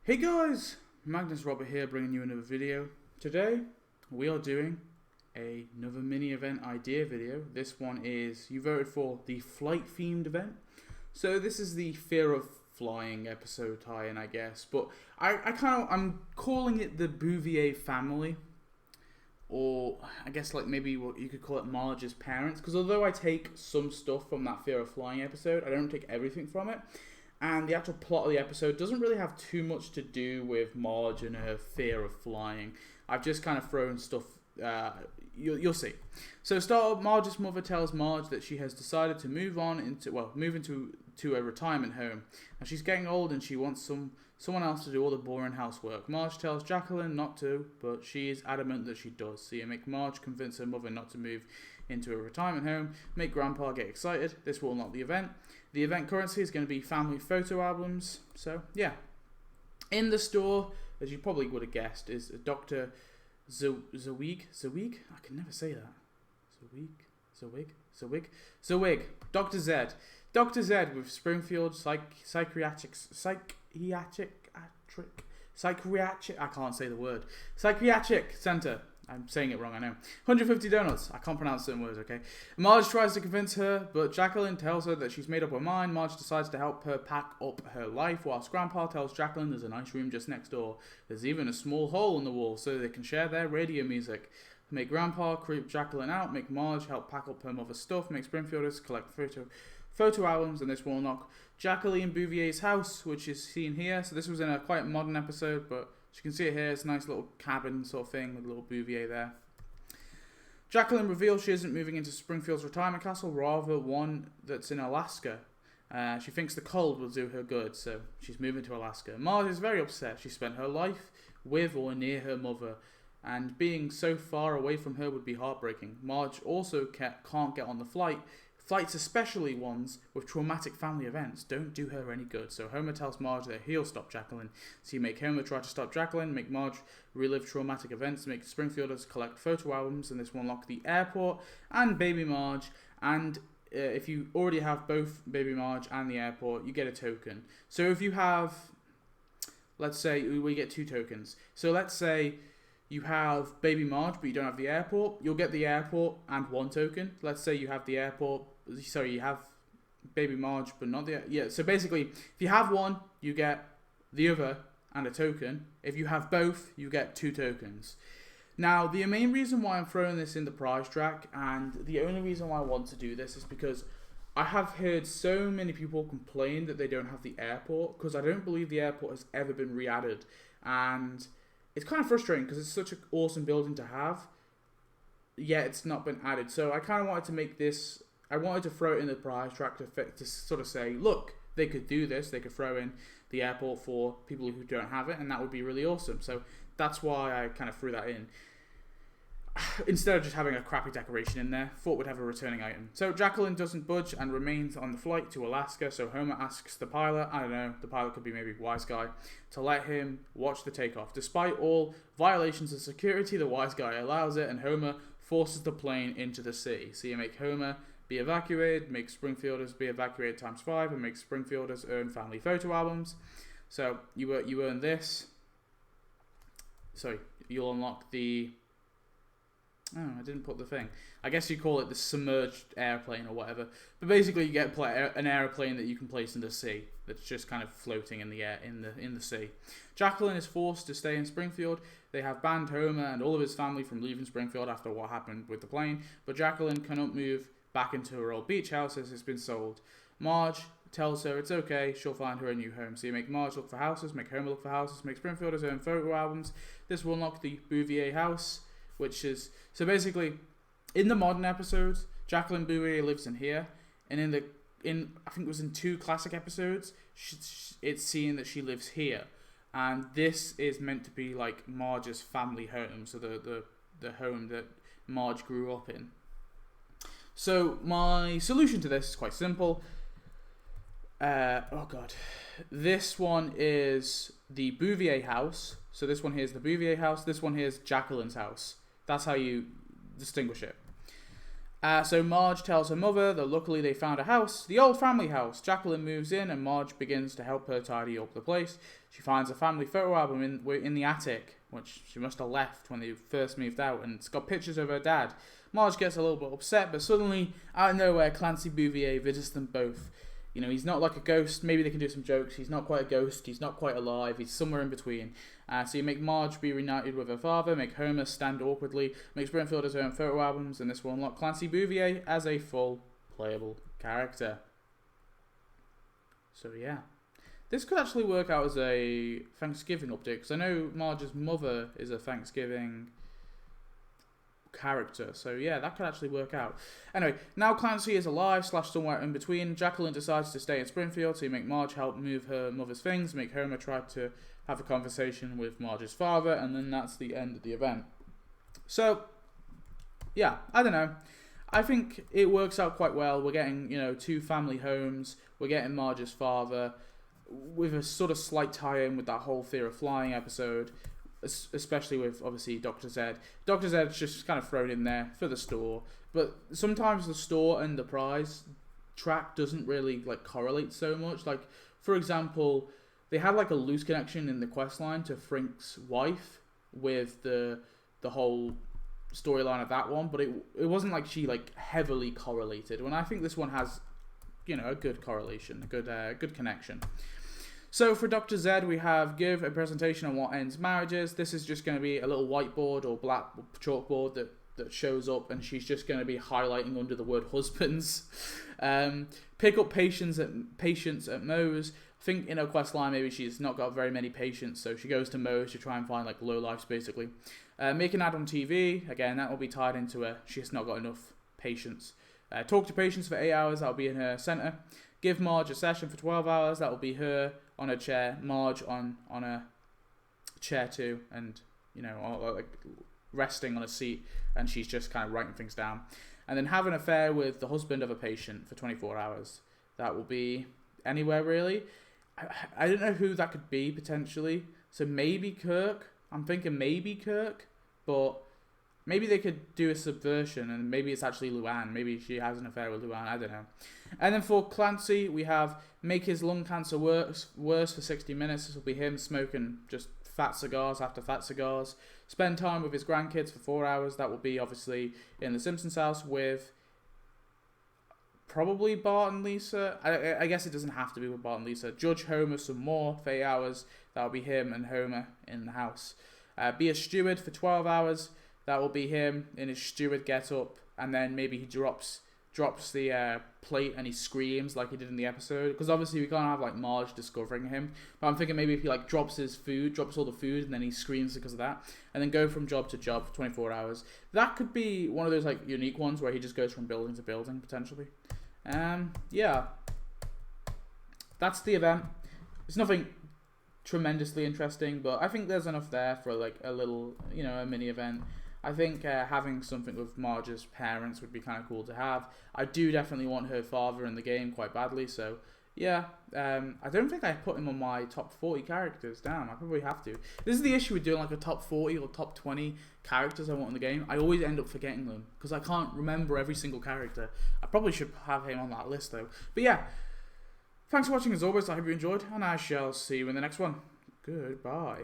Hey guys, Magnus Robert here bringing you another video. Today we are doing another mini event idea video. This one is, you voted for the flight themed event. So this is the fear of flying episode tie-in, I guess. But I'm calling it the Bouvier family. Or I guess like maybe what you could call it Marge's parents. Because although I take some stuff from that fear of flying episode, I don't take everything from it. And the actual plot of the episode doesn't really have too much to do with Marge and her fear of flying. I've just kind of thrown stuff, you'll see. So start up, Marge's mother tells Marge that she has decided to move into a retirement home. And she's getting old and she wants someone else to do all the boring housework. Marge tells Jacqueline not to, but she is adamant that she does. So you make Marge convince her mother not to move into a retirement home, make Grandpa get excited. This will unlock the event. The event currency is going to be family photo albums. So, yeah. In the store, as you probably would have guessed, is Dr. Zawig. I can never say that. Zawig. Dr. Z. Dr. Z with Springfield Psychiatric, I can't say the word. Psychiatric Center. I'm saying it wrong, I know. 150 donuts. I can't pronounce certain words, okay? Marge tries to convince her, but Jacqueline tells her that she's made up her mind. Marge decides to help her pack up her life, whilst Grandpa tells Jacqueline there's a nice room just next door. There's even a small hole in the wall so they can share their radio music. Make Grandpa creep Jacqueline out, make Marge help pack up her mother's stuff, make Springfielders collect photo albums, and this will unlock Jacqueline Bouvier's house, which is seen here. So this was in a quite modern episode, but as you can see it here, it's a nice little cabin sort of thing with a little Bouvier there. Jacqueline reveals she isn't moving into Springfield's retirement castle, rather one that's in Alaska. She thinks the cold will do her good, so she's moving to Alaska. Marge is very upset. She spent her life with or near her mother, and being so far away from her would be heartbreaking. Marge also can't get on the flight. Flights, especially ones with traumatic family events, don't do her any good. So Homer tells Marge that he'll stop Jacqueline. So you make Homer try to stop Jacqueline, make Marge relive traumatic events, make Springfielders collect photo albums, and this will unlock the airport and Baby Marge. And if you already have both Baby Marge and the airport, you get a token. So if you have, let's say we get 2 tokens. So let's say you have Baby Marge, but you don't have the airport. You'll get the airport and 1 token. Let's say you have the airport. Sorry, you have Baby Marge, but not the... Yeah, so basically, if you have one, you get the other and a token. If you have both, you get 2 tokens. Now, the main reason why I'm throwing this in the prize track, and the only reason why I want to do this, is because I have heard so many people complain that they don't have the airport, because I don't believe the airport has ever been re-added. And it's kind of frustrating, because it's such an awesome building to have, yet it's not been added. So I kind of wanted to make this... I wanted to throw it in the prize track to sort of say, look, they could do this. They could throw in the airport for people who don't have it, and that would be really awesome. So that's why I kind of threw that in. Instead of just having a crappy decoration in there, thought we'd have a returning item. So Jacqueline doesn't budge and remains on the flight to Alaska, so Homer asks the pilot, I don't know, the pilot could be maybe Wise Guy, to let him watch the takeoff. Despite all violations of security, the Wise Guy allows it, and Homer forces the plane into the sea. So you make Homer be evacuated, make Springfielders be evacuated ×5, and make Springfielders earn family photo albums. So you earn this. Sorry, you'll unlock the... Oh, I didn't put the thing. I guess you call it the submerged airplane or whatever. But basically, you get an airplane that you can place in the sea that's just kind of floating in the air in the sea. Jacqueline is forced to stay in Springfield. They have banned Homer and all of his family from leaving Springfield after what happened with the plane. But Jacqueline cannot move back into her old beach house as it's been sold. Marge tells her it's okay, she'll find her a new home. So you make Marge look for houses, make Homer look for houses, make Springfielders earn photo albums. This will unlock the Bouvier house, which is... So basically, in the modern episodes, Jacqueline Bouvier lives in here, and I think it was in 2 classic episodes, it's seen that she lives here. And this is meant to be like Marge's family home, so the home that Marge grew up in. So my solution to this is quite simple. This one is the Bouvier house. So this one here is the Bouvier house. This one here is Jacqueline's house. That's how you distinguish it. So Marge tells her mother that luckily they found a house, the old family house. Jacqueline moves in and Marge begins to help her tidy up the place. She finds a family photo album in the attic, which she must have left when they first moved out, and it's got pictures of her dad. Marge gets a little bit upset, but suddenly, out of nowhere, Clancy Bouvier visits them both. You know, he's not like a ghost. Maybe they can do some jokes. He's not quite a ghost. He's not quite alive. He's somewhere in between. So you make Marge be reunited with her father, make Homer stand awkwardly, make Springfield his own photo albums, and this will unlock Clancy Bouvier as a full playable character. So yeah. This could actually work out as a Thanksgiving update, because I know Marge's mother is a Thanksgiving character, so yeah, that could actually work out. Anyway, now Clancy is alive / somewhere in between. Jacqueline decides to stay in Springfield, so you make Marge help move her mother's things, make Homer try to have a conversation with Marge's father, and then that's the end of the event. So yeah, I don't know. I think it works out quite well. We're getting, 2 family homes. We're getting Marge's father with a sort of slight tie-in with that whole Fear of Flying episode, especially with, obviously, Dr. Zed. Dr. Zed's just kind of thrown in there for the store, but sometimes the store and the prize track doesn't really, correlate so much. Like, for example, they had, a loose connection in the quest line to Frink's wife with the whole storyline of that one, but it wasn't like she, heavily correlated, when I think this one has, a good correlation, a good connection. So for Dr. Zed, we have give a presentation on what ends marriages. This is just going to be a little whiteboard or black chalkboard that shows up, and she's just going to be highlighting under the word husbands. Pick up patience at Moe's. I think in her quest line, maybe she's not got very many patients, so she goes to Moe's to try and find low lives, basically. Make an ad on TV. Again, that will be tied into her. She's not got enough patience. Talk to patients for 8 hours. That will be in her center. Give Marge a session for 12 hours. That will be her on a chair, Marge on a chair too, and resting on a seat, and she's just kind of writing things down. And then have an affair with the husband of a patient for 24 hours. That will be anywhere, really. I don't know who that could be, potentially. So maybe Kirk. I'm thinking maybe Kirk, but maybe they could do a subversion, and maybe it's actually Luann. Maybe she has an affair with Luann. I don't know. And then for Clancy, we have make his lung cancer worse for 60 minutes. This will be him smoking just fat cigars after fat cigars. Spend time with his grandkids for 4 hours. That will be obviously in the Simpsons house with probably Bart and Lisa. I guess it doesn't have to be with Bart and Lisa. Judge Homer some more for 8 hours. That will be him and Homer in the house. Be a steward for 12 hours. That will be him in his steward get-up, and then maybe he drops the plate and he screams like he did in the episode. Because obviously we can't have Marge discovering him. But I'm thinking maybe if he drops all the food, and then he screams because of that, and then go from job to job for 24 hours. That could be one of those unique ones where he just goes from building to building potentially. Yeah, that's the event. It's nothing tremendously interesting, but I think there's enough there for a little, a mini event. I think having something with Marge's parents would be kind of cool to have. I do definitely want her father in the game quite badly, so yeah. I don't think I put him on my top 40 characters. Damn, I probably have to. This is the issue with doing a top 40 or top 20 characters I want in the game. I always end up forgetting them because I can't remember every single character. I probably should have him on that list though. But yeah, thanks for watching as always. I hope you enjoyed, and I shall see you in the next one. Goodbye.